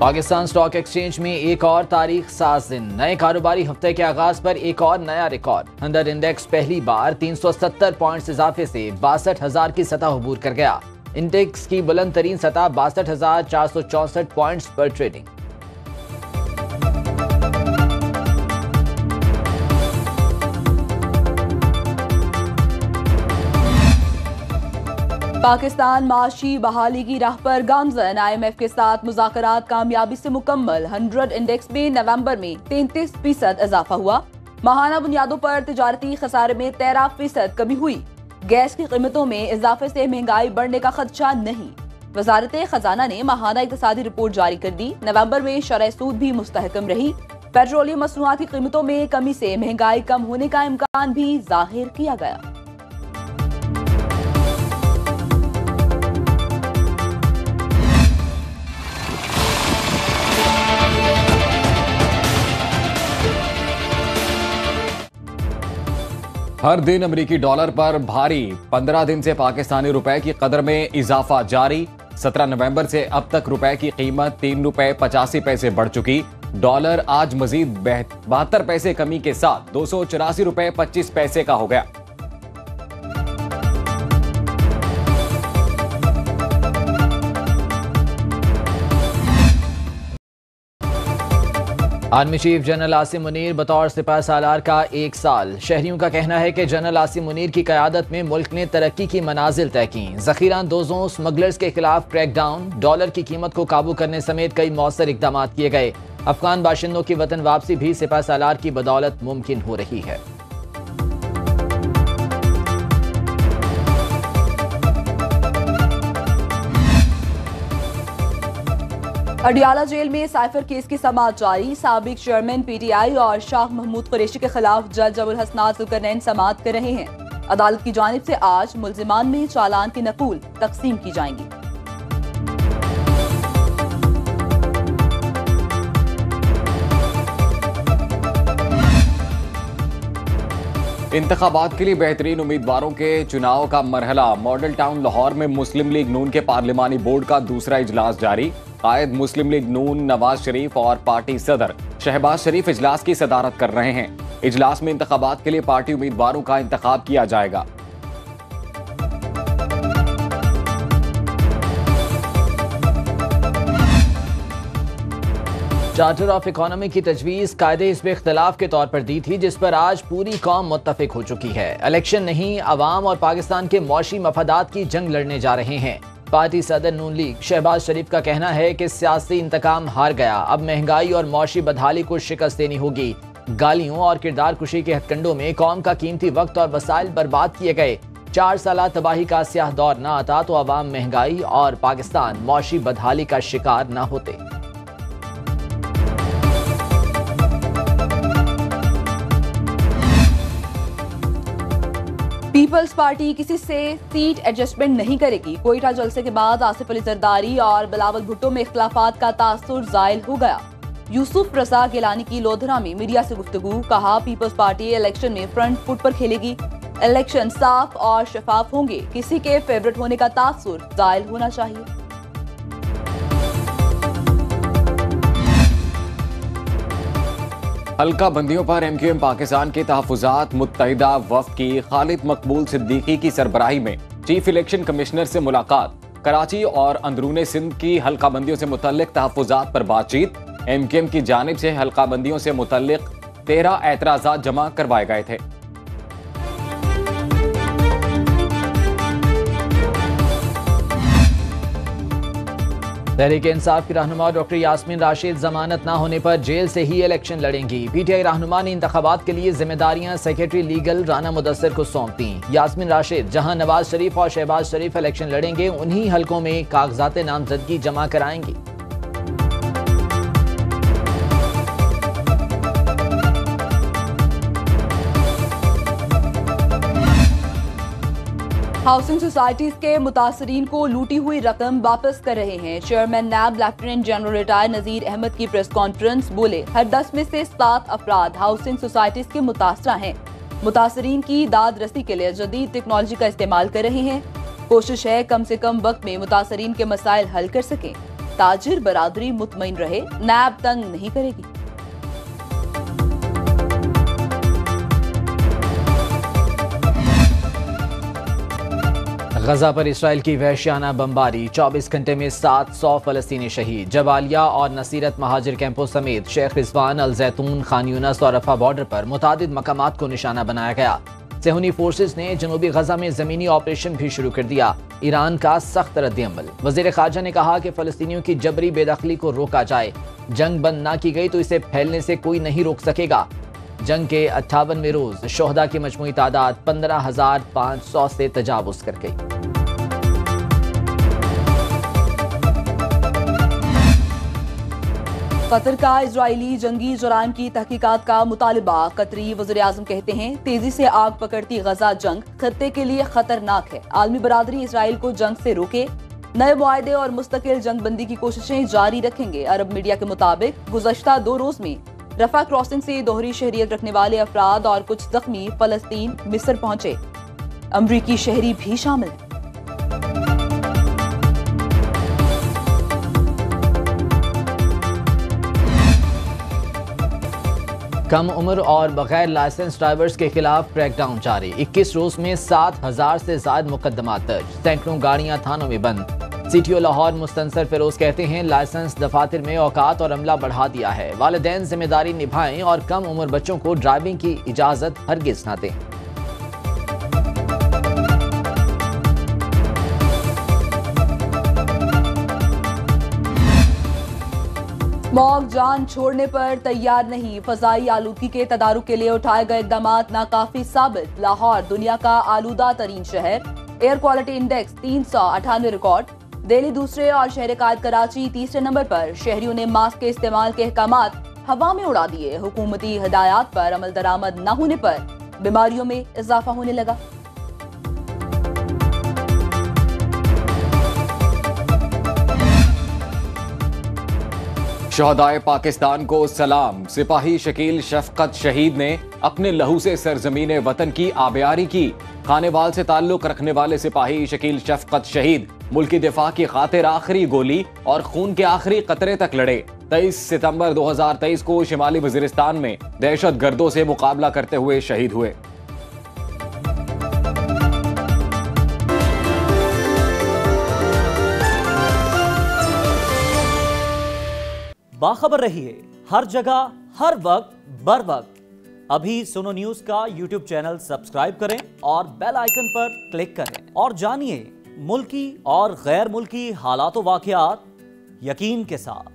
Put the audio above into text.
Pakistan stock exchange में एक और तारीख साज दिन, नए कारोबारी हफ्ते के आगाज पर एक और नया रिकॉर्ड। हंदर इंडेक्स पहली बार 370 पॉइंट्स इजाफे से 62,000 की सतह अबूर कर गया। इंडेक्स की बुलंद तरीन सतह 62,464 पॉइंट्स पर ट्रेडिंग। पाकिस्तान माशी बहाली की राह पर गामजन, IMF के साथ मुज़ाकरात कामयाबी से मुकम्मल। 100 इंडेक्स में नवंबर में 33% इजाफा हुआ। माहाना बुनियादों पर तिजारती खसारे में 13% कमी हुई। गैस की कीमतों में इजाफे से महंगाई बढ़ने का खदशा नहीं। वजारत खजाना ने माहाना इक्तिसादी रिपोर्ट जारी कर दी। नवंबर में शरह सूद भी मुस्तहकम रही। पेट्रोलियम मसनूआत की कीमतों में कमी से महंगाई कम होने का इम्कान भी जाहिर किया गया। हर दिन अमेरिकी डॉलर पर भारी 15 दिन से पाकिस्तानी रुपए की कदर में इजाफा जारी। 17 नवंबर से अब तक रुपए की कीमत 3 रुपए 85 पैसे बढ़ चुकी। डॉलर आज मजीद 72 पैसे कमी के साथ 284 रुपए 25 पैसे का हो गया। Army chief general Asim Munir बतौर सिपह सालार का 1 साल। शहरियों का कहना है कि जनरल आसिम मुनीर की क़यादत में मुल्क ने तरक्की की मनाजिल तय की। ज़ख़ीरांदोज़ों स्मगलर्स के खिलाफ क्रैकडाउन, डॉलर की कीमत को काबू करने समेत कई मौसर इक़दाम किए गए। अफगान बाशिंदों की वतन वापसी भी सिपह सालार की बदौलत मुमकिन हो रही है। अडियाला जेल में साइफर केस की समाअत जारी। साबिक चेयरमैन PTI और शाह महमूद कुरैशी के खिलाफ जज अबुल हसनात जुल्करनैन समाअत कर रहे हैं। अदालत की जानिब से आज मुल्जिमान में चालान की नकूल तकसीम की जाएंगी। इंतखाबात के लिए बेहतरीन उम्मीदवारों के चुनाव का मरहला। मॉडल टाउन लाहौर में मुस्लिम लीग नून के पार्लिमानी बोर्ड का दूसरा इजलास जारी। कायद मुस्लिम लीग नून नवाज शरीफ और पार्टी सदर शहबाज शरीफ इजलास की सदारत कर रहे हैं। इजलास में इंतखाबात के लिए पार्टी उम्मीदवारों का इंतखाब किया जाएगा। चार्टर ऑफ इकोनॉमी की तजवीज़ कायदे हिस्ब इख्तिलाफ के तौर पर दी थी, जिस पर आज पूरी कौम मुत्तफिक हो चुकी है। इलेक्शन नहीं, अवाम और पाकिस्तान के मौशी मफादात की जंग लड़ने जा रहे हैं। पार्टी सदर नून लीग शहबाज शरीफ का कहना है कि सियासी इंतकाम हार गया, अब महंगाई और मौशी बदहाली को शिकस्त देनी होगी। गालियों और किरदार कुशी के हथकंडों में कौम का कीमती वक्त और वसाइल बर्बाद किए गए। 4 साल तबाही का स्याह दौर न आता तो अवाम महंगाई और पाकिस्तान मौशी बदहाली का शिकार न होते। पीपल्स पार्टी किसी से सीट एडजस्टमेंट नहीं करेगी। कोयटा जलसे के बाद आसिफ अली जरदारी और बिलावल भुट्टो में इख्तिलाफात का तासुर जायल हो गया। यूसुफ रजा गिलानी की लोधरा में मीडिया से गुफ्तगू, कहा पीपल्स पार्टी इलेक्शन में फ्रंट फुट पर खेलेगी। इलेक्शन साफ और शफाफ होंगे, किसी के फेवरेट होने का तासुर जायल होना चाहिए। हल्का बंदियों पर MQM पाकिस्तान के तहफुजात मुत्तहिदा वफ्द की खालिद मकबूल सिद्दीकी की सरबराही में चीफ इलेक्शन कमिश्नर से मुलाकात। कराची और अंदरूने सिंध की हल्का बंदियों से मुतल्लिक तहफुजात पर बातचीत। MQM की जानिब से हल्का बंदियों से मुतल्लिक 13 एतराज़ात जमा करवाए गए थे। तहरीक इंसाफ की रहनुमा डॉक्टर यास्मीन राशिद जमानत न होने पर जेल से ही इलेक्शन लड़ेंगी। PTI रहनुमा ने इंतखाबात के लिए जिम्मेदारियां सेक्रेटरी लीगल राना मुदस्सिर को सौंप दी। यास्मीन राशिद जहां नवाज शरीफ और शहबाज शरीफ इलेक्शन लड़ेंगे, उन्हीं हलकों में कागजात नामजदगी जमा कराएंगी। हाउसिंग सोसाइटीज के मुतासरीन को लूटी हुई रकम वापस कर रहे हैं। चेयरमैन नैब lieutenant general retire Nazir Ahmad की प्रेस कॉन्फ्रेंस, बोले हर 10 में से 7 अफराद हाउसिंग सोसाइटीज के मुतासरा हैं। मुतासरीन की दाद रसी के लिए जदीद टेक्नोलॉजी का इस्तेमाल कर रहे हैं। कोशिश है कम से कम वक्त में मुतासरीन के मसाइल हल कर सकें। ताजिर बरादरी मुतमईन रहे, नैब तंग नहीं करेगी। गजा पर इसराइल की वहशियाना बमबारी, 24 घंटे में 700 फलस्तीनी शहीद। जबालिया और नसीरत महाजिर कैंपों समेत शेख रिजवान, अल जैतून, खान यूनस और रफा बॉर्डर पर मुतादिद मकामात को निशाना बनाया गया। सेहूनी फोर्सेस ने जनूबी गजा में जमीनी ऑपरेशन भी शुरू कर दिया। ईरान का सख्त रद्द-ए-अमल। वजीर खारजा ने कहा कि फलस्तीनियों की जबरी बेदखली को रोका जाए। जंग बंद न की गई तो इसे फैलने से कोई नहीं रोक सकेगा। जंग के 58वें रोज शोहदा की मजमूई तादाद 15,500 से तजावुज कर गई। कतर का इजरायली जंगी जुराइम की तहकीकात का मुतालिबा। कतरी वज़ीर-ए-आज़म कहते हैं, तेजी से आग पकड़ती गजा जंग खत्ते के लिए खतरनाक है। आलमी बरादरी इसराइल को जंग से रोके, नए मुआहदे और मुस्तकिल जंगबंदी की कोशिशें जारी रखेंगे। अरब मीडिया के मुताबिक गुज़श्ता 2 रोज में रफा क्रॉसिंग से दोहरी शहरियत रखने वाले अफराद और कुछ जख्मी फलस्तीन मिस्र पहुंचे। अमरीकी शहरी भी शामिल हैं। कम उम्र और बगैर लाइसेंस ड्राइवर्स के खिलाफ क्रैकडाउन जारी। 21 रोज में 7,000 से ज्यादा मुकदमा दर्ज, सैकड़ों गाड़ियां थानों में बंद। सीटीओ लाहौर मुस्तनसर फिरोज कहते हैं, लाइसेंस दफातर में औकात और अमला बढ़ा दिया है। वालिदैन जिम्मेदारी निभाएं और कम उम्र बच्चों को ड्राइविंग की इजाजत हरगिज न दें। स्मॉग जान छोड़ने पर तैयार नहीं। फजाई आलूदगी के तदारुक के लिए उठाए गए इकदाम नाकाफी साबित। लाहौर दुनिया का आलूदा तरीन शहर। Air quality index 398 record. Delhi दूसरे और शहर कायद कराची तीसरे नंबर पर। शहरियों ने मास्क के इस्तेमाल के अहकामात हवा में उड़ा दिए। हुकूमती हिदायत पर अमल दरामद न होने पर बीमारियों में इजाफा होने लगा। शहदाए पाकिस्तान को सलाम। सिपाही शकील शफकत शहीद ने अपने लहू से सरजमीन वतन की आबियारी की। खानेवाल से ताल्लुक रखने वाले सिपाही शकील शफकत शहीद मुल्की दिफा की खातिर आखिरी गोली और खून के आखिरी कतरे तक लड़े। 23 सितंबर 2023 को शिमाली वजीरिस्तान में दहशत गर्दों से मुकाबला करते हुए शहीद हुए। बाखबर रहिए हर जगह हर वक्त बर वक्त। अभी सुनो न्यूज का यूट्यूब चैनल सब्सक्राइब करें और बेल आइकन पर क्लिक करें और जानिए मुल्की और गैर मुल्की हालात व वाक़यात यकीन के साथ।